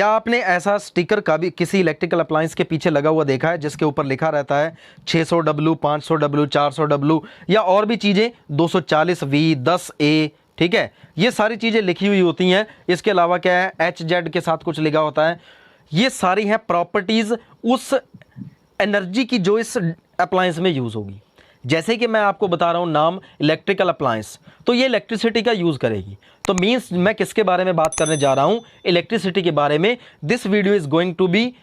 क्या आपने ऐसा स्टिकर का भी किसी इलेक्ट्रिकल अप्लायंस के पीछे लगा हुआ देखा है जिसके ऊपर लिखा रहता है 600W, 500W, 400W या और भी चीज़ें 240V, 10A, ठीक है, ये सारी चीज़ें लिखी हुई होती हैं। इसके अलावा क्या है, HZ के साथ कुछ लिखा होता है। ये सारी हैं प्रॉपर्टीज़ उस एनर्जी की जो इस अप्लायंस में यूज़ होगी। जैसे कि मैं आपको बता रहा हूँ नाम इलेक्ट्रिकल अप्लायंस, तो ये इलेक्ट्रिसिटी का यूज़ करेगी। तो मीन्स मैं किसके बारे में बात करने जा रहा हूँ, इलेक्ट्रिसिटी के बारे में। This video is going to be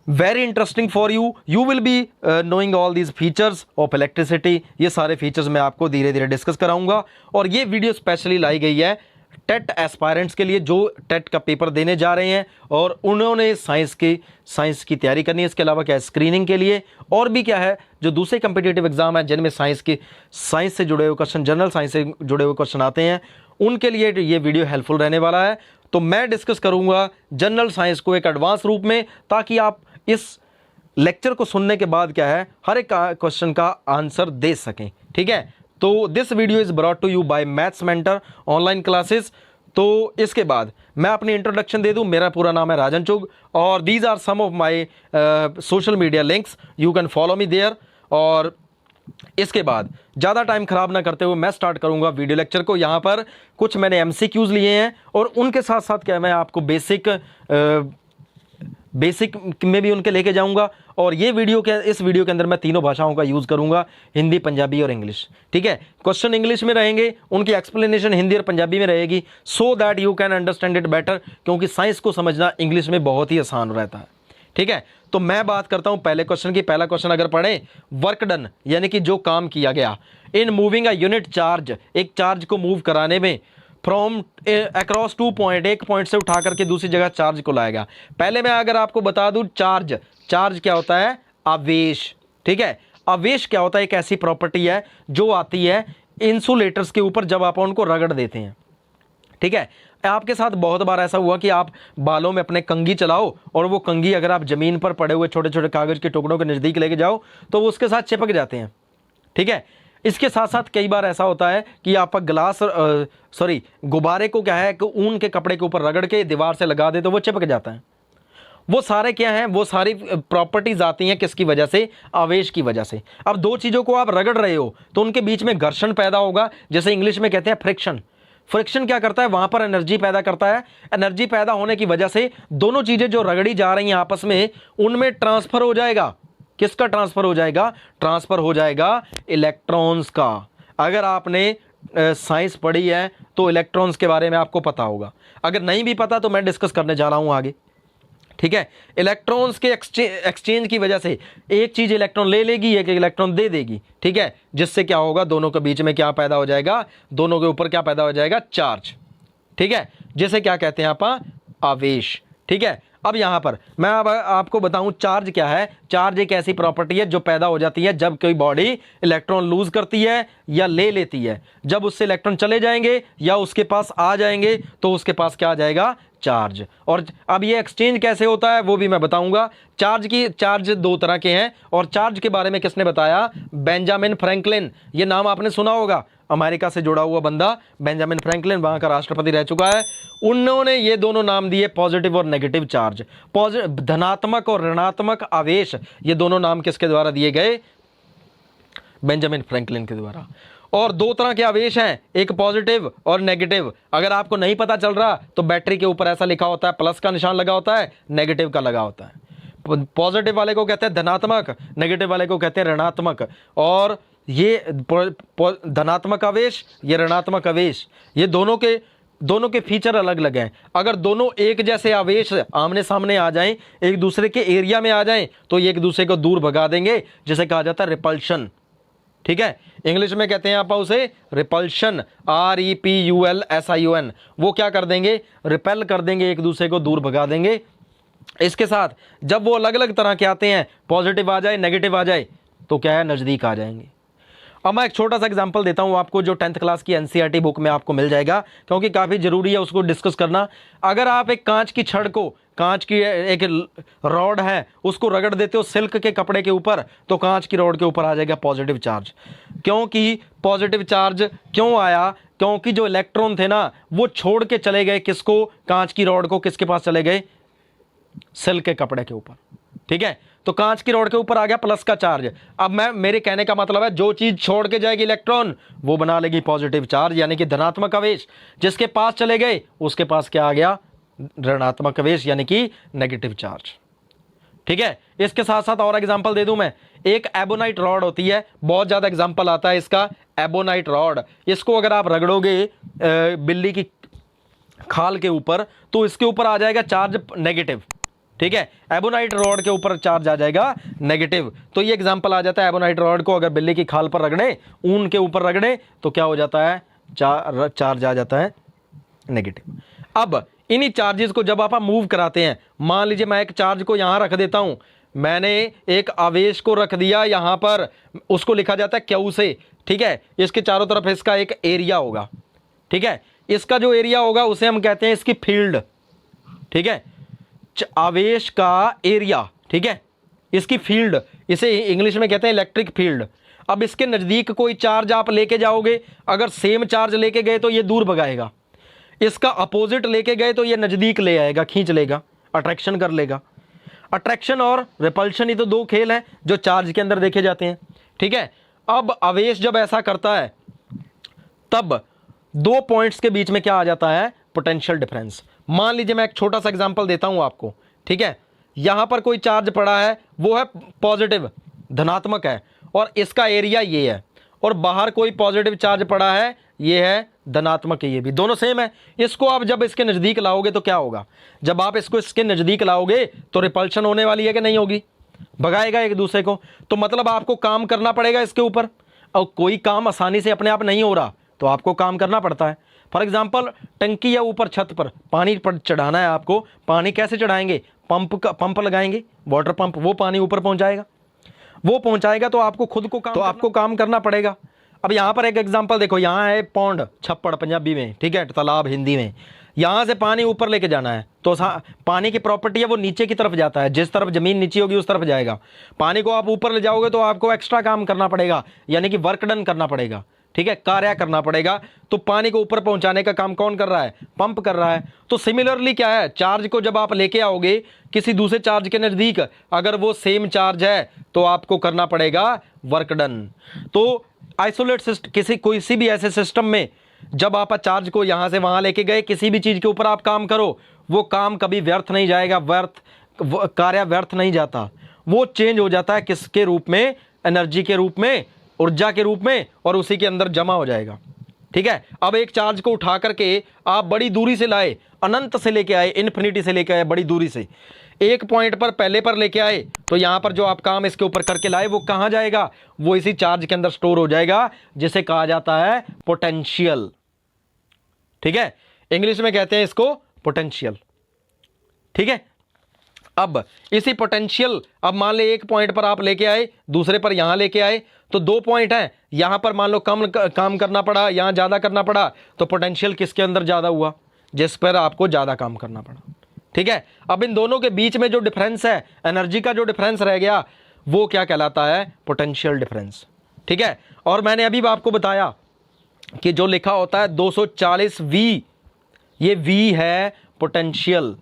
very interesting for you. You will be knowing all these features of electricity. ये सारे फीचर्स मैं आपको धीरे धीरे डिस्कस कराऊंगा। और ये वीडियो स्पेशली लाई गई है टेट एस्पायरेंट्स के लिए जो टेट का पेपर देने जा रहे हैं और उन्होंने साइंस की तैयारी करनी है। इसके अलावा क्या है, स्क्रीनिंग के लिए, और भी क्या है जो दूसरे कम्पिटिटिव एग्जाम है जिनमें साइंस से जुड़े हुए क्वेश्चन, जनरल साइंस से जुड़े हुए क्वेश्चन आते हैं, उनके लिए ये वीडियो हेल्पफुल रहने वाला है। तो मैं डिस्कस करूंगा जनरल साइंस को एक एडवांस रूप में, ताकि आप इस लेक्चर को सुनने के बाद क्या है हर एक क्वेश्चन का आंसर दे सकें, ठीक है। तो this video is brought to you by maths mentor online classes. तो इसके बाद मैं अपनी इंट्रोडक्शन दे दूं। मेरा पूरा नाम है राजन चुग और these are some of my social media links, you can follow me there. और इसके बाद ज़्यादा टाइम खराब ना करते हुए मैं स्टार्ट करूंगा वीडियो लेक्चर को। यहाँ पर कुछ मैंने एमसीक्यूज लिए हैं और उनके साथ साथ क्या मैं आपको बेसिक में भी उनके लेके जाऊंगा। और इस वीडियो के अंदर मैं तीनों भाषाओं का यूज़ करूंगा, हिंदी, पंजाबी और इंग्लिश, ठीक है। क्वेश्चन इंग्लिश में रहेंगे, उनकी एक्सप्लेनेशन हिंदी और पंजाबी में रहेगी, so that you can understand it better, क्योंकि साइंस को समझना इंग्लिश में बहुत ही आसान रहता है, ठीक है। तो मैं बात करता हूं पहले क्वेश्चन की। पहला क्वेश्चन अगर पढ़ें, वर्क डन यानी कि जो काम किया गया in moving a unit charge, एक चार्ज को मूव कराने में, फ्रॉम अक्रॉस 2 पॉइंट, एक पॉइंट से उठा करके दूसरी जगह चार्ज को लाएगा। पहले मैं अगर आपको बता दूं चार्ज क्या होता है, आवेश, ठीक है। आवेश क्या होता है, एक ऐसी प्रॉपर्टी है जो आती है इंसुलेटर्स के ऊपर जब आप उनको रगड़ देते हैं, ठीक है। आपके साथ बहुत बार ऐसा हुआ कि आप बालों में अपने कंघी चलाओ और वो कंघी अगर आप जमीन पर पड़े हुए छोटे छोटे कागज के टुकड़ों के नज़दीक लेके जाओ तो वो उसके साथ चिपक जाते हैं, ठीक है। इसके साथ साथ कई बार ऐसा होता है कि आप गुब्बारे को क्या है कि ऊन के कपड़े के ऊपर रगड़ के दीवार से लगा दे तो वो चिपक जाता है। वो सारे क्या हैं, वो सारी प्रॉपर्टीज आती हैं किसकी वजह से, आवेश की वजह से। अब दो चीज़ों को आप रगड़ रहे हो तो उनके बीच में घर्षण पैदा होगा, जैसे इंग्लिश में कहते हैं फ्रिक्शन। फ्रिक्शन क्या करता है, वहां पर एनर्जी पैदा करता है। एनर्जी पैदा होने की वजह से दोनों चीजें जो रगड़ी जा रही हैं आपस में, उनमें ट्रांसफर हो जाएगा। किसका ट्रांसफर हो जाएगा, ट्रांसफर हो जाएगा इलेक्ट्रॉन्स का। अगर आपने साइंस पढ़ी है तो इलेक्ट्रॉन्स के बारे में आपको पता होगा, अगर नहीं भी पता तो मैं डिस्कस करने जा रहा हूं आगे, ठीक है। इलेक्ट्रॉन्स के एक्सचेंज की वजह से एक चीज इलेक्ट्रॉन ले लेगी, एक इलेक्ट्रॉन दे देगी, ठीक है, जिससे क्या होगा, दोनों के बीच में क्या पैदा हो जाएगा, दोनों के ऊपर क्या पैदा हो जाएगा, चार्ज, ठीक है, जिसे क्या कहते हैं आप, आवेश, ठीक है। अब यहां पर मैं अब आपको बताऊं चार्ज क्या है। चार्ज एक ऐसी प्रॉपर्टी है जो पैदा हो जाती है जब कोई बॉडी इलेक्ट्रॉन लूज करती है या ले लेती है। जब उससे इलेक्ट्रॉन चले जाएंगे या उसके पास आ जाएंगे तो उसके पास क्या आ जाएगा, चार्ज। और अब ये एक्सचेंज कैसे होता है वो भी मैं बताऊंगा। चार्ज दो तरह के हैं और चार्ज के बारे में किसने बताया, बेंजामिन फ्रैंकलिन। ये नाम आपने सुना होगा, अमेरिका से जुड़ा हुआ बंदा बेंजामिन फ्रैंकलिन, वहां का राष्ट्रपति रह चुका है। उन्होंने ये दोनों नाम दिए, पॉजिटिव और नेगेटिव चार्ज, धनात्मक और ऋणात्मक आवेश। ये दोनों नाम किसके द्वारा दिए गए, बेंजामिन फ्रैंकलिन के द्वारा। और दो तरह के आवेश हैं, एक पॉजिटिव और नेगेटिव। अगर आपको नहीं पता चल रहा तो बैटरी के ऊपर ऐसा लिखा होता है, प्लस का निशान लगा होता है, नेगेटिव का लगा होता है। पॉजिटिव वाले को कहते हैं धनात्मक, नेगेटिव वाले को कहते हैं ऋणात्मक। और ये धनात्मक आवेश, ये ऋणात्मक आवेश, ये दोनों के फीचर अलग अलग हैं। अगर दोनों एक जैसे आवेश आमने सामने आ जाएं, एक दूसरे के एरिया में आ जाएं, तो ये एक दूसरे को दूर भगा देंगे, जिसे कहा जाता है रिपल्शन, ठीक है। इंग्लिश में कहते हैं आप उसे रिपल्शन, REPULSION। वो क्या कर देंगे, रिपेल कर देंगे, एक दूसरे को दूर भगा देंगे। इसके साथ जब वो अलग अलग तरह के आते हैं, पॉजिटिव आ जाए, नेगेटिव आ जाए, तो क्या है, नजदीक आ जाएंगे। अब मैं एक छोटा सा एग्जांपल देता हूं आपको, जो 10th क्लास की एनसीईआरटी बुक में आपको मिल जाएगा, क्योंकि काफ़ी ज़रूरी है उसको डिस्कस करना। अगर आप एक कांच की छड़ को, कांच की एक रॉड है, उसको रगड़ देते हो सिल्क के कपड़े के ऊपर, तो कांच की रॉड के ऊपर आ जाएगा पॉजिटिव चार्ज। क्योंकि पॉजिटिव चार्ज क्यों आया? क्योंकि जो इलेक्ट्रॉन थे ना, वो छोड़ के चले गए किसको? कांच की रॉड को। किसके पास चले गए? सिल्क के कपड़े के ऊपर। ठीक है, तो कांच की रॉड के ऊपर आ गया प्लस का चार्ज। अब मेरे कहने का मतलब है, जो चीज छोड़ के जाएगी इलेक्ट्रॉन, वो बना लेगी पॉजिटिव चार्ज, यानी कि धनात्मक आवेश। जिसके पास चले गए उसके पास क्या आ गया? ऋणात्मक आवेश, यानी कि नेगेटिव चार्ज। ठीक है, इसके साथ साथ और एग्जांपल दे दूं मैं। एक एबोनाइट रॉड होती है, बहुत ज्यादा एग्जांपल आता है इसका, एबोनाइट रॉड। इसको अगर आप रगड़ोगे बिल्ली की खाल के ऊपर, तो इसके ऊपर आ जाएगा चार्ज नेगेटिव। ठीक है, एबोनाइट रॉड के ऊपर चार्ज आ जाएगा नेगेटिव। तो ये एग्जांपल आ जाता है, एबोनाइट रॉड को अगर बिल्ली की खाल पर रगड़े, ऊन के ऊपर रगड़े, तो क्या हो जाता है? चार्ज आ जाता है नेगेटिव। अब इन्हीं चार्जेस को जब आप मूव कराते हैं, मान लीजिए मैं एक चार्ज को यहां रख देता हूं, मैंने एक आवेश को रख दिया यहां पर, उसको लिखा जाता है क्यू से। ठीक है, इसके चारों तरफ इसका एक एरिया होगा। ठीक है, इसका जो एरिया होगा उसे हम कहते हैं इसकी फील्ड। ठीक है, आवेश का एरिया। ठीक है, इसकी फील्ड, इसे इंग्लिश में कहते हैं इलेक्ट्रिक फील्ड। अब इसके नजदीक कोई चार्ज आप लेके जाओगे, अगर सेम चार्ज लेके गए तो ये दूर भगाएगा, इसका अपोजिट लेके गए तो ये नजदीक ले आएगा, खींच लेगा, अट्रैक्शन कर लेगा। अट्रैक्शन और रिपल्शन ही तो दो खेल हैं जो चार्ज के अंदर देखे जाते हैं। ठीक है, अब आवेश जब ऐसा करता है, तब दो पॉइंट्स के बीच में क्या आ जाता है? Potential difference. मान लीजिए मैं एक छोटा सा एग्जांपल देता हूं आपको। ठीक है, यहां पर कोई चार्ज पड़ा है, वो है पॉजिटिव, धनात्मक है, और इसका एरिया ये है, और बाहर कोई पॉजिटिव चार्ज पड़ा है, ये है धनात्मक है, ये भी दोनों सेम है। इसको आप जब इसके नजदीक लाओगे तो क्या होगा? जब आप इसको इसके नजदीक लाओगे तो रिपल्शन होने वाली है कि नहीं होगी? भगाएगा एक दूसरे को। तो मतलब आपको काम करना पड़ेगा इसके ऊपर, और कोई काम आसानी से अपने आप नहीं हो रहा, तो आपको काम करना पड़ता है। फॉर एग्जाम्पल, टंकी या ऊपर छत पर पानी पर चढ़ाना है आपको। पानी कैसे चढ़ाएंगे? पंप लगाएंगे, वाटर पंप, वो पानी ऊपर पहुंचाएगा, वो पहुंचाएगा, तो आपको खुद को काम करना पड़ेगा। अब यहाँ पर एक एग्जांपल देखो, यहाँ है पौंड, छप्पड़ पंजाबी में। ठीक है, तालाब हिंदी में। यहाँ से पानी ऊपर लेके जाना है, तो पानी की प्रॉपर्टी है वो नीचे की तरफ जाता है, जिस तरफ जमीन नीचे होगी उस तरफ जाएगा। पानी को आप ऊपर ले जाओगे तो आपको एक्स्ट्रा काम करना पड़ेगा, यानी कि वर्क डन करना पड़ेगा। ठीक है, कार्य करना पड़ेगा। तो पानी को ऊपर पहुंचाने का काम कौन कर रहा है? पंप कर रहा है। तो सिमिलरली क्या है, चार्ज को जब आप लेके आओगे किसी दूसरे चार्ज के नजदीक, अगर वो सेम चार्ज है तो आपको करना पड़ेगा वर्क डन। तो आइसोलेट सिस्टम, किसी भी ऐसे सिस्टम में जब आप चार्ज को यहां से वहां लेके गए, किसी भी चीज के ऊपर आप काम करो, वो काम कभी व्यर्थ नहीं जाएगा, कार्य व्यर्थ नहीं जाता, वो चेंज हो जाता है किसके रूप में? एनर्जी के रूप में, ऊर्जा के रूप में, और उसी के अंदर जमा हो जाएगा। ठीक है, अब एक चार्ज को उठा करके आप बड़ी दूरी से लाए, अनंत से लेके आए, इन्फिनिटी से लेके आए, बड़ी दूरी से एक पॉइंट पर पहले पर लेके आए, तो यहां पर जो आप काम इसके ऊपर करके लाए, वो कहां जाएगा? वो इसी चार्ज के अंदर स्टोर हो जाएगा, जिसे कहा जाता है पोटेंशियल। ठीक है, इंग्लिश में कहते हैं इसको पोटेंशियल। ठीक है, अब इसी पोटेंशियल, अब मान ले एक पॉइंट पर आप लेके आए, दूसरे पर यहां लेके आए, तो दो पॉइंट हैं, यहां पर मान लो कम काम करना पड़ा, यहां ज्यादा करना पड़ा, तो पोटेंशियल किसके अंदर ज्यादा हुआ? जिस पर आपको ज्यादा काम करना पड़ा। ठीक है, अब इन दोनों के बीच में जो डिफरेंस है, एनर्जी का जो डिफरेंस रह गया, वो क्या कहलाता है? Potential difference. ठीक है, और मैंने अभी आपको बताया कि जो लिखा होता है 240 वी, ये वी है पोटेंशियल।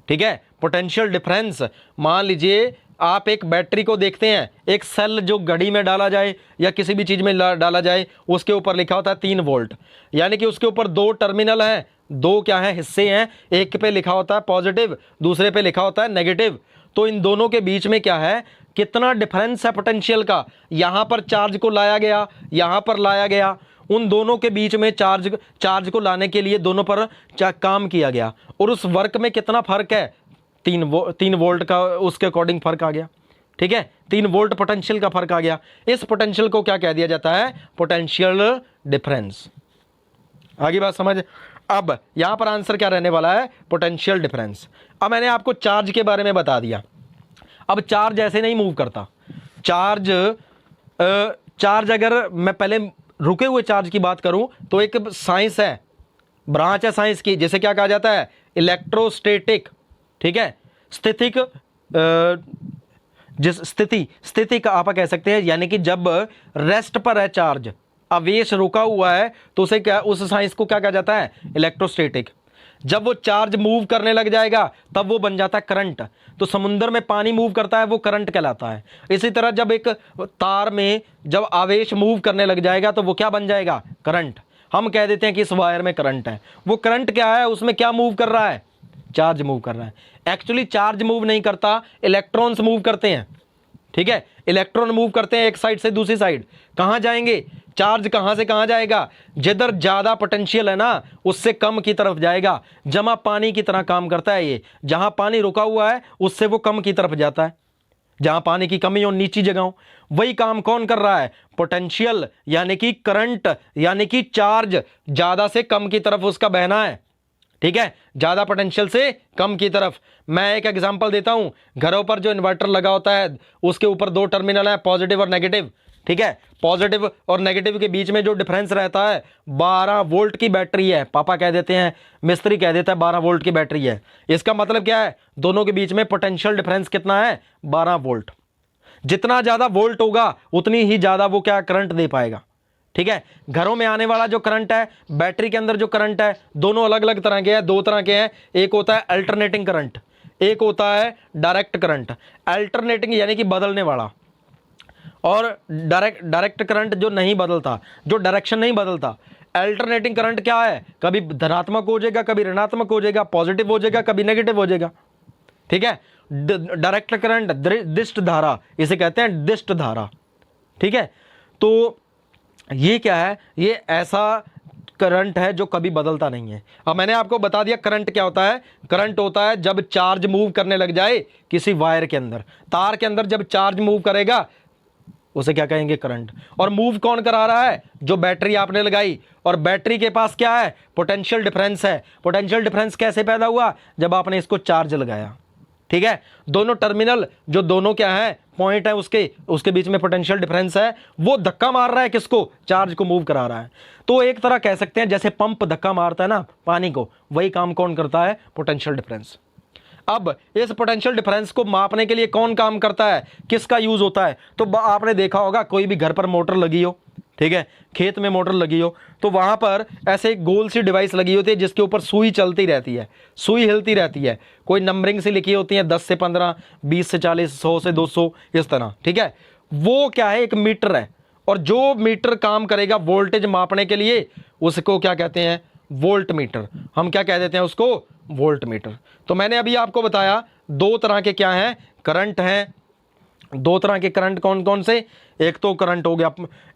ठीक है, पोटेंशियल डिफरेंस। मान लीजिए आप एक बैटरी को देखते हैं, एक सेल जो घड़ी में डाला जाए या किसी भी चीज में डाला जाए, उसके ऊपर लिखा होता है 3 वोल्ट, यानी कि उसके ऊपर दो टर्मिनल हैं, दो क्या है? हिस्से हैं। एक पे लिखा होता है पॉजिटिव, दूसरे पे लिखा होता है नेगेटिव। तो इन दोनों के बीच में क्या है? कितना डिफरेंस है पोटेंशियल का? यहां पर चार्ज को लाया गया, यहां पर लाया गया, उन दोनों के बीच में चार्ज को लाने के लिए दोनों पर काम किया गया, और उस वर्क में कितना फर्क है? 3 वोल्ट का उसके अकॉर्डिंग फर्क आ गया। ठीक है, 3 वोल्ट पोटेंशियल का फर्क आ गया। इस पोटेंशियल को क्या कह दिया जाता है? Potential difference. आगे बात समझ? अब यहां पर आंसर क्या रहने वाला है? Potential difference. अब मैंने आपको चार्ज के बारे में बता दिया। अब चार्ज ऐसे नहीं मूव करता। चार्ज, अगर मैं पहले रुके हुए चार्ज की बात करूं तो एक साइंस है, ब्रांच है साइंस की, जिसे क्या कहा जाता है, इलेक्ट्रोस्टैटिक, ठीक है, स्थितिक, जिस स्थिति का आप कह सकते हैं, यानी कि जब रेस्ट पर है चार्ज, आवेश रुका हुआ है, तो उसे क्या, उस साइंस को क्या कहा जाता है, इलेक्ट्रोस्टैटिक। जब वो चार्ज मूव करने लग जाएगा तब वो बन जाता है करंट। तो समुद्र में पानी मूव करता है, वो करंट कहलाता है। इसी तरह जब एक तार में जब आवेश मूव करने लग जाएगा तो वो क्या बन जाएगा, करंट। हम कह देते हैं कि इस वायर में करंट है। वो करंट क्या है, उसमें क्या मूव कर रहा है, चार्ज मूव कर रहा है। एक्चुअली चार्ज मूव नहीं करता, इलेक्ट्रॉन्स मूव करते हैं, ठीक है, इलेक्ट्रॉन मूव करते हैं एक साइड से दूसरी साइड। कहां जाएंगे, चार्ज कहां से कहां जाएगा, जिधर ज्यादा पोटेंशियल है ना उससे कम की तरफ जाएगा। जमा पानी की तरह काम करता है ये, जहां पानी रुका हुआ है उससे वो कम की तरफ जाता है, जहां पानी की कमी हो, नीची जगह हो। वही काम कौन कर रहा है, पोटेंशियल, यानी कि करंट, यानी कि चार्ज ज्यादा से कम की तरफ उसका बहना है, ठीक है, ज्यादा पोटेंशियल से कम की तरफ। मैं एक एग्जांपल देता हूं, घरों पर जो इन्वर्टर लगा होता है उसके ऊपर दो टर्मिनल है, पॉजिटिव और नेगेटिव, ठीक है। पॉजिटिव और नेगेटिव के बीच में जो डिफरेंस रहता है, 12 वोल्ट की बैटरी है, पापा कह देते हैं, मिस्त्री कह देता है 12 वोल्ट की बैटरी है। इसका मतलब क्या है, दोनों के बीच में पोटेंशियल डिफरेंस कितना है, 12 वोल्ट। जितना ज्यादा वोल्ट होगा उतनी ही ज्यादा वो क्या करंट दे पाएगा, ठीक है। घरों में आने वाला जो करंट है, बैटरी के अंदर जो करंट है, दोनों अलग अलग तरह के हैं, दो तरह के हैं। एक होता है अल्टरनेटिंग करंट, एक होता है डायरेक्ट करंट। अल्टरनेटिंग यानी कि बदलने वाला, और डायरेक्ट करंट जो नहीं बदलता, जो डायरेक्शन नहीं बदलता। अल्टरनेटिंग करंट क्या है, कभी धनात्मक हो जाएगा, कभी ऋणात्मक हो जाएगा, पॉजिटिव हो जाएगा, कभी नेगेटिव हो जाएगा, ठीक है। डायरेक्ट करंट, दिष्ट धारा, इसे कहते हैं दिष्ट धारा, ठीक है। तो ये क्या है, ये ऐसा करंट है जो कभी बदलता नहीं है। अब मैंने आपको बता दिया करंट क्या होता है। करंट होता है जब चार्ज मूव करने लग जाए किसी वायर के अंदर, तार के अंदर जब चार्ज मूव करेगा उसे क्या कहेंगे, करंट। और मूव कौन करा रहा है, जो बैटरी आपने लगाई, और बैटरी के पास क्या है, पोटेंशियल डिफरेंस है। पोटेंशियल डिफरेंस कैसे पैदा हुआ, जब आपने इसको चार्ज लगाया, ठीक है। दोनों टर्मिनल जो दोनों क्या है, पॉइंट है, उसके बीच में पोटेंशियल डिफरेंस है, वो धक्का मार रहा है किसको, चार्ज को मूव करा रहा है। तो एक तरह कह सकते हैं जैसे पंप धक्का मारता है ना पानी को, वही काम कौन करता है, पोटेंशियल डिफरेंस। अब इस पोटेंशियल डिफरेंस को मापने के लिए कौन काम करता है, किसका यूज होता है। तो आपने देखा होगा कोई भी घर पर मोटर लगी हो, ठीक है, खेत में मोटर लगी हो, तो वहां पर ऐसे गोल सी डिवाइस लगी होती है जिसके ऊपर सुई चलती रहती है, सुई हिलती रहती है, कोई नंबरिंग से लिखी होती है, 10 से 15, 20 से 40, 100 से 200, इस तरह, ठीक है। वो क्या है, एक मीटर है, और जो मीटर काम करेगा वोल्टेज मापने के लिए उसको क्या कहते हैं, वोल्ट मीटर। हम क्या कह देते हैं उसको, वोल्ट मीटर। तो मैंने अभी आपको बताया दो तरह के क्या हैं, करंट हैं। दो तरह के करंट कौन कौन से, एक तो करंट हो गया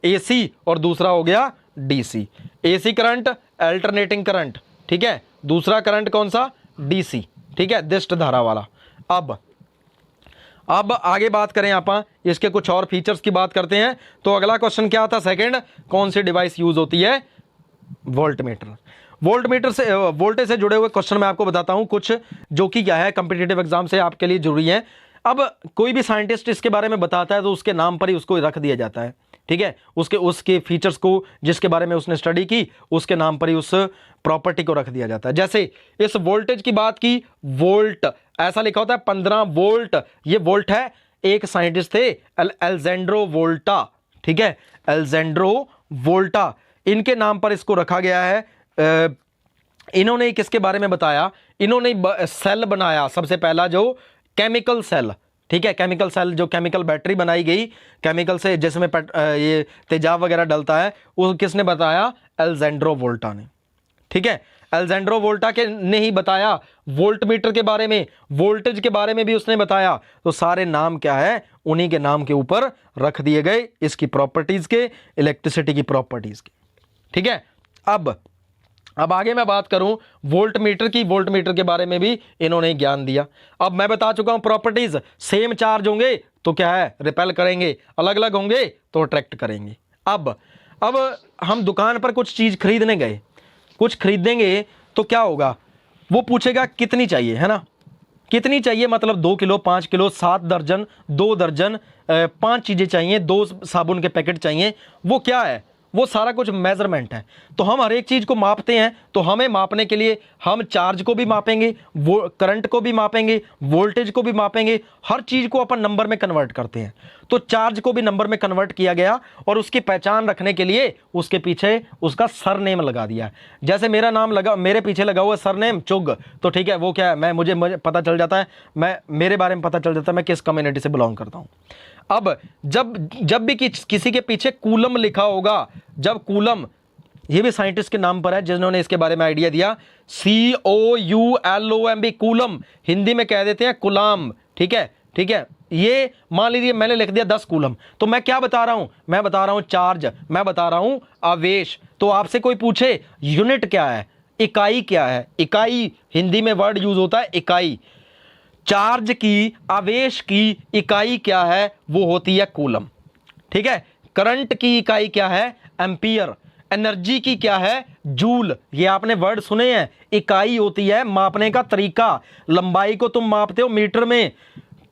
एसी और दूसरा हो गया DC. AC current alternating current, ठीक है। दूसरा करंट कौन सा, डीसी, ठीक है, दिष्ट धारा वाला। अब आगे बात करें आप इसके कुछ और फीचर्स की बात करते हैं। तो अगला क्वेश्चन क्या था, सेकंड, कौन सी डिवाइस यूज होती है, वोल्टमीटर। वोल्टमीटर से, वोल्टेज से जुड़े हुए क्वेश्चन मैं आपको बताता हूं कुछ, जो कि क्या है कॉम्पिटिटिव एग्जाम से आपके लिए जरूरी है। अब कोई भी साइंटिस्ट इसके बारे में बताता है तो उसके नाम पर ही उसको रख दिया जाता है, ठीक है। उसके फीचर्स को, जिसके बारे में उसने स्टडी की, उसके नाम पर ही उस प्रॉपर्टी को रख दिया जाता है। जैसे इस वोल्टेज की बात की, वोल्ट ऐसा लिखा होता है 15 वोल्ट, ये वोल्ट है। एक साइंटिस्ट थे अलेक्जेंड्रो वोल्टा, ठीक है, अलेक्जेंड्रो वोल्टा, इनके नाम पर इसको रखा गया है। इन्होंने किसके बारे में बताया, इन्होंने सेल बनाया सबसे पहला, जो केमिकल सेल, ठीक है, केमिकल सेल, जो केमिकल बैटरी बनाई गई केमिकल से, जिसमें ये तेजाब वगैरह डलता है, वो किसने बताया, अलेक्जेंड्रो वोल्टा ने, ठीक है। अलेक्जेंड्रो वोल्टा के ने ही बताया वोल्टमीटर के बारे में, वोल्टेज के बारे में भी उसने बताया। तो सारे नाम क्या है, उन्हीं के नाम के ऊपर रख दिए गए, इसकी प्रॉपर्टीज के, इलेक्ट्रिसिटी की प्रॉपर्टीज के, ठीक है। अब आगे मैं बात करूं वोल्टमीटर की, वोल्टमीटर के बारे में भी इन्होंने ज्ञान दिया। अब मैं बता चुका हूं प्रॉपर्टीज, सेम चार्ज होंगे तो क्या है, रिपेल करेंगे, अलग अलग होंगे तो अट्रैक्ट करेंगे। अब हम दुकान पर कुछ चीज खरीदने गए, कुछ खरीदेंगे तो क्या होगा, वो पूछेगा कितनी चाहिए, है ना, कितनी चाहिए, मतलब 2 किलो, 5 किलो, 7 दर्जन, 2 दर्जन, 5 चीज़ें चाहिए, 2 साबुन के पैकेट चाहिए, वो क्या है, वो सारा कुछ मेजरमेंट है। तो हम हर एक चीज़ को मापते हैं, तो हमें मापने के लिए हम चार्ज को भी मापेंगे, वो करंट को भी मापेंगे, वोल्टेज को भी मापेंगे, हर चीज़ को अपन नंबर में कन्वर्ट करते हैं। तो चार्ज को भी नंबर में कन्वर्ट किया गया और उसकी पहचान रखने के लिए उसके पीछे उसका सरनेम लगा दिया। जैसे मेरा नाम लगा, मेरे पीछे लगा हुआ सरनेम चुग, तो ठीक है, वो क्या है, मुझे पता चल जाता है, मेरे बारे में पता चल जाता है मैं किस कम्युनिटी से बिलोंग करता हूँ। अब जब भी किसी के पीछे कूलम लिखा होगा, जब कूलम, ये भी साइंटिस्ट के नाम पर है जिन्होंने इसके बारे में आइडिया दिया, COULOMB, कूलम, हिंदी में कह देते हैं गुलाम, ठीक है। ये मान लीजिए मैंने लिख दिया 10 कूलम, तो मैं क्या बता रहा हूं, मैं बता रहा हूं चार्ज, मैं बता रहा हूं आवेश। तो आपसे कोई पूछे यूनिट क्या है, इकाई क्या है, इकाई हिंदी में वर्ड यूज होता है इकाई। चार्ज की, आवेश की इकाई क्या है, वो होती है कूलम, ठीक है। करंट की इकाई क्या है, एम्पियर। एनर्जी की क्या है, जूल। ये आपने वर्ड सुने हैं, इकाई होती है मापने का तरीका। लंबाई को तुम मापते हो मीटर में,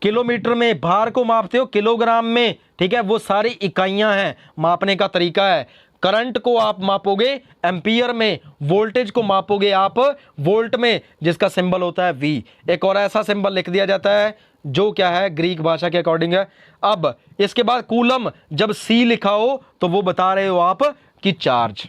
किलोमीटर में, भार को मापते हो किलोग्राम में, ठीक है, वो सारी इकाइयां हैं, मापने का तरीका है। करंट को आप मापोगे एम्पियर में, वोल्टेज को मापोगे आप वोल्ट में, जिसका सिंबल होता है V। एक और ऐसा सिंबल लिख दिया जाता है जो क्या है, ग्रीक भाषा के अकॉर्डिंग है। अब इसके बाद कूलम, जब C लिखा हो तो वो बता रहे हो आप कि चार्ज,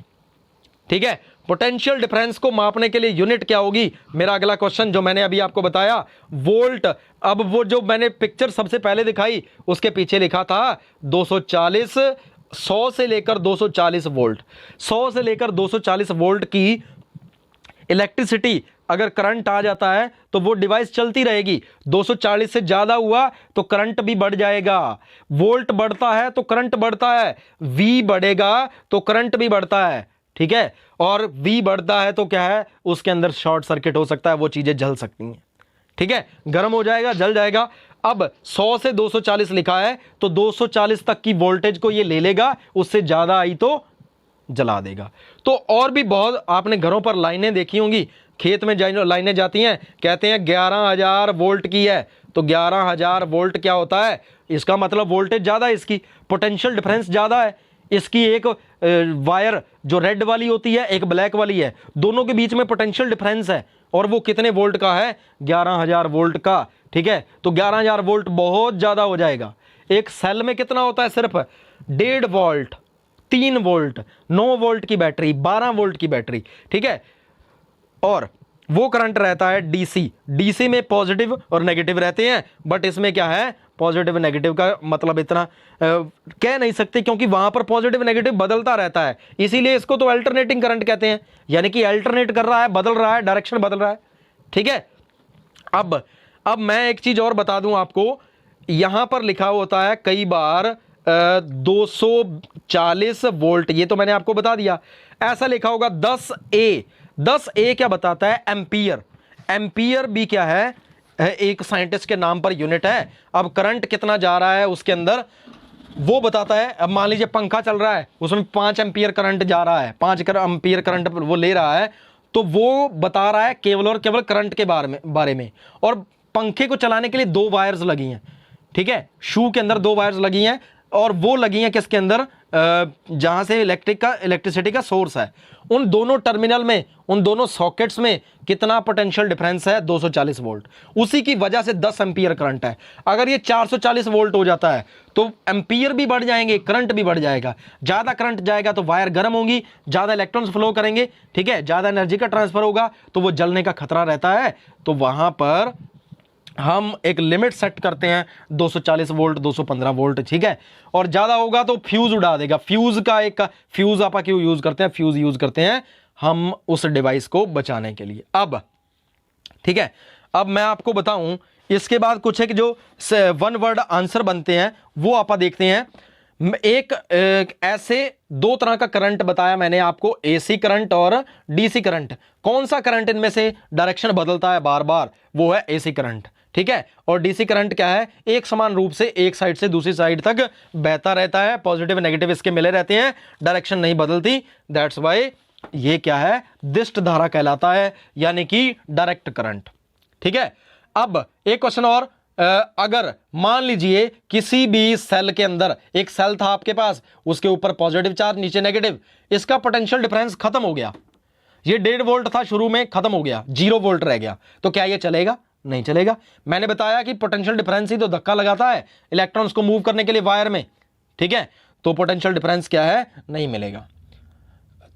ठीक है। पोटेंशियल डिफरेंस को मापने के लिए यूनिट क्या होगी, मेरा अगला क्वेश्चन जो मैंने अभी आपको बताया, वोल्ट। अब वो जो मैंने पिक्चर सबसे पहले दिखाई, उसके पीछे लिखा था 240, 100 से लेकर 240 वोल्ट। 100 से लेकर 240 वोल्ट की इलेक्ट्रिसिटी, अगर करंट आ जाता है तो वो डिवाइस चलती रहेगी। 240 से ज्यादा हुआ तो करंट भी बढ़ जाएगा, वोल्ट बढ़ता है तो करंट बढ़ता है, V बढ़ेगा तो करंट भी बढ़ता है, ठीक है। और V बढ़ता है तो क्या है, उसके अंदर शॉर्ट सर्किट हो सकता है, वो चीजें जल सकती हैं, ठीक है, गर्म हो जाएगा, जल जाएगा। अब 100 से 240 लिखा है तो 240 तक की वोल्टेज को ये ले लेगा, उससे ज्यादा आई तो जला देगा। तो और भी बहुत आपने घरों पर लाइनें देखी होंगी, खेत में लाइनें जाती हैं, कहते हैं 11,000 वोल्ट की है, तो 11,000 वोल्ट क्या होता है, इसका मतलब वोल्टेज ज्यादा है, इसकी पोटेंशियल डिफरेंस ज्यादा है। इसकी एक वायर जो रेड वाली होती है, एक ब्लैक वाली है, दोनों के बीच में पोटेंशियल डिफरेंस है, और वो कितने वोल्ट का है, 11,000 वोल्ट का, ठीक है। तो 11,000 वोल्ट बहुत ज्यादा हो जाएगा। एक सेल में कितना होता है, सिर्फ 1.5 वोल्ट, 3 वोल्ट, 9 वोल्ट की बैटरी, 12 वोल्ट की बैटरी, ठीक है। और वो करंट रहता है डीसी में पॉजिटिव और नेगेटिव रहते हैं, बट इसमें क्या है, पॉजिटिव नेगेटिव का मतलब इतना कह नहीं सकते, क्योंकि वहां पर पॉजिटिव नेगेटिव बदलता रहता है, इसीलिए इसको तो अल्टरनेटिंग करंट कहते हैं, यानी कि अल्टरनेट कर रहा है, बदल रहा है, डायरेक्शन बदल रहा है, ठीक है। अब मैं एक चीज और बता दूं आपको, यहां पर लिखा होता है कई बार 240 वोल्ट, ये तो मैंने आपको बता दिया। ऐसा लिखा होगा 10A क्या बताता है, एम्पियर। एम्पियर भी क्या है, एक साइंटिस्ट के नाम पर यूनिट है। अब करंट कितना जा रहा है उसके अंदर वो बताता है। अब मान लीजिए पंखा चल रहा है, उसमें 5 एम्पियर करंट जा रहा है, 5 एम्पियर करंट वो ले रहा है, तो वो बता रहा है केवल और केवल करंट के बारे में। और पंखे को चलाने के लिए 2 वायर्स लगी हैं, ठीक है, शू के अंदर 2 वायर्स लगी हैं, और वो लगी हैं किसके अंदर, जहां से इलेक्ट्रिसिटी का सोर्स है, उन दोनों टर्मिनल में, उन दोनों सॉकेट्स में कितना पोटेंशियल डिफरेंस है, 240 वोल्ट। उसी की वजह से 10 एम्पियर करंट है। अगर ये 440 वोल्ट हो जाता है तो एम्पियर भी बढ़ जाएंगे, करंट भी बढ़ जाएगा। ज्यादा करंट जाएगा तो वायर गर्म होंगी, ज्यादा इलेक्ट्रॉन्स फ्लो करेंगे, ठीक है, ज्यादा एनर्जी का ट्रांसफर होगा, तो वो जलने का खतरा रहता है। तो वहां पर हम एक लिमिट सेट करते हैं 240 वोल्ट, 215 वोल्ट, ठीक है। और ज्यादा होगा तो फ्यूज उड़ा देगा। फ्यूज आप क्यों यूज करते हैं, फ्यूज यूज करते हैं हम उस डिवाइस को बचाने के लिए। अब ठीक है, अब मैं आपको बताऊं, इसके बाद कुछ एक जो 1 वर्ड आंसर बनते हैं वो आप देखते हैं। एक ऐसे 2 तरह का करंट बताया मैंने आपको, एसी करंट और डीसी करंट। कौन सा करंट इनमें से डायरेक्शन बदलता है बार बार, वो है एसी करंट, ठीक है। और डीसी करंट क्या है, एक समान रूप से एक साइड से दूसरी साइड तक बहता रहता है, पॉजिटिव नेगेटिव इसके मिले रहते हैं, डायरेक्शन नहीं बदलती। दैट्स वाई ये क्या है, दिष्ट धारा कहलाता है, यानी कि डायरेक्ट करंट, ठीक है। अब एक क्वेश्चन और, अगर मान लीजिए किसी भी सेल के अंदर, एक सेल था आपके पास, उसके ऊपर पॉजिटिव चार्ज नीचे नेगेटिव, इसका पोटेंशियल डिफरेंस खत्म हो गया, ये 1.5 वोल्ट था शुरू में, खत्म हो गया, 0 वोल्ट रह गया, तो क्या ये चलेगा? नहीं चलेगा। मैंने बताया कि पोटेंशियल डिफरेंस ही तो धक्का लगाता है इलेक्ट्रॉन्स को मूव करने के लिए वायर में, ठीक है, तो पोटेंशियल डिफरेंस क्या है? नहीं मिलेगा,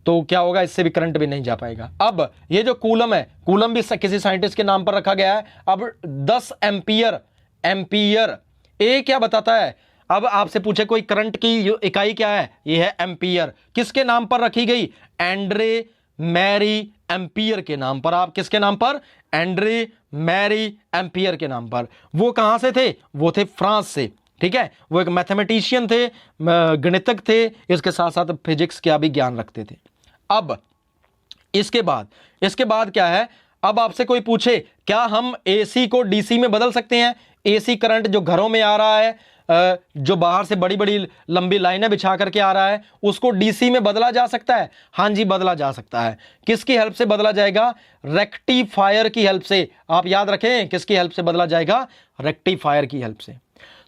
तो क्या होगा? इससे भी करंट भी नहीं जा पाएगा। अब ये जो कूलम है, कूलम भी किसी साइंटिस्ट के नाम पर रखा गया है। अब 10 एम्पियर, एम्पियर ए क्या बताता है? अब आपसे पूछे कोई करंट की इकाई क्या है, ये है एम्पियर। किसके नाम पर रखी गई? एंड्रे मैरी एम्पियर के नाम पर। आप किसके नाम पर? एंड्रे मैरी एम्पियर के नाम पर। वो कहां से थे? वो थे फ्रांस से, ठीक है। वो एक मैथमेटिशियन थे, गणितज्ञ थे, इसके साथ साथ फिजिक्स का भी ज्ञान रखते थे। अब इसके बाद क्या है? अब आपसे कोई पूछे क्या हम एसी को डीसी में बदल सकते हैं? एसी करंट जो घरों में आ रहा है, जो बाहर से बड़ी बड़ी लंबी लाइनें बिछा करके आ रहा है, उसको डीसी में बदला जा सकता है? हाँ जी, बदला जा सकता है। किसकी हेल्प से बदला जाएगा? रेक्टिफायर की हेल्प से। आप याद रखें, किसकी हेल्प से बदला जाएगा? रेक्टिफायर की हेल्प से।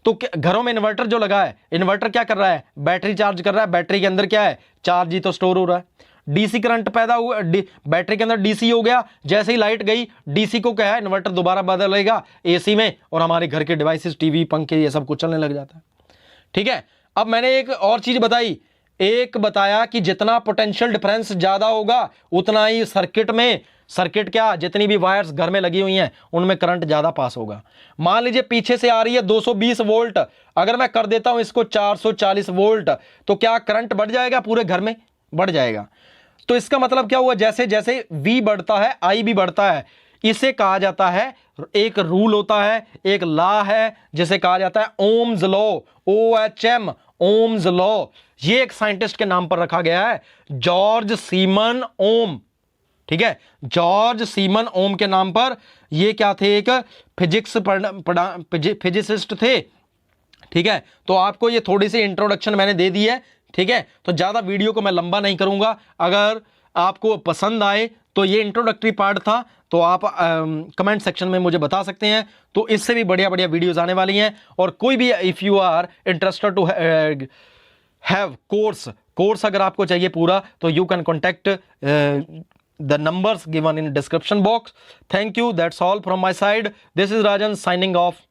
तो घरों में इन्वर्टर जो लगा है, इन्वर्टर क्या कर रहा है? बैटरी चार्ज कर रहा है। बैटरी के अंदर क्या है? चार्ज ही तो स्टोर हो रहा है। डीसी करंट पैदा हुआ, बैटरी के अंदर डीसी हो गया, जैसे ही लाइट गई, डीसी को क्या है? इन्वर्टर दोबारा बदलेगा एसी में, और हमारे घर के डिवाइसेस, टीवी, पंखे, ये सब कुछ चलने लग जाता है, ठीक है। अब मैंने एक और चीज बताई, एक बताया कि जितना पोटेंशियल डिफरेंस ज्यादा होगा उतना ही सर्किट क्या, जितनी भी वायर्स घर में लगी हुई हैं उनमें करंट ज्यादा पास होगा। मान लीजिए पीछे से आ रही है 220 वोल्ट, अगर मैं कर देता हूं इसको 440 वोल्ट, तो क्या करंट बढ़ जाएगा? पूरे घर में बढ़ जाएगा। तो इसका मतलब क्या हुआ? जैसे जैसे V बढ़ता है, I भी बढ़ता है। इसे कहा जाता है, एक रूल होता है, एक लॉ है, जिसे कहा जाता है Ohm's law, OHM, Ohm's law. ये एक साइंटिस्ट के नाम पर रखा गया है, जॉर्ज सीमन ओम, ठीक है। जॉर्ज सीमन ओम के नाम पर। ये क्या थे? एक फिजिसिस्ट थे, ठीक है। तो आपको ये थोड़ी सी इंट्रोडक्शन मैंने दे दी है, ठीक है। तो ज्यादा वीडियो को मैं लंबा नहीं करूंगा। अगर आपको पसंद आए तो ये इंट्रोडक्टरी पार्ट था, तो आप कमेंट सेक्शन में मुझे बता सकते हैं। तो इससे भी बढ़िया बढ़िया वीडियोस आने वाली हैं। और कोई भी, if you are interested to have course अगर आपको चाहिए पूरा, तो you can contact the numbers given in description box. Thank you. That's all from my side. This is Rajan signing off.